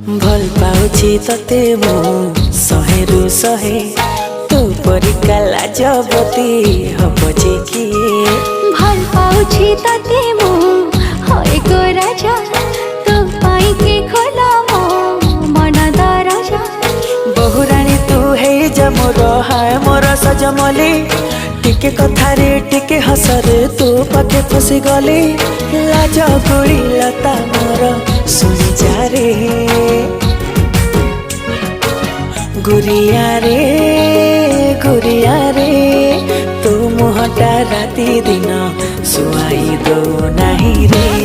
भल पाउछि तते मु शहेरु शहे तू परिका लाजवती हब जे किए भल पाउछि तते मु होय गो राजा तू पाई के खोला मो मन दरजा बहुराणी तू हे जा मोर हाय मोर सजमली टिके कथारे टिके हसरे तू पाखे फसी गली लाज गोड़ी लता मोर सुनी जा रे गुरिया रे तू मुहटा राती दिन सुआई दो नहीं रे।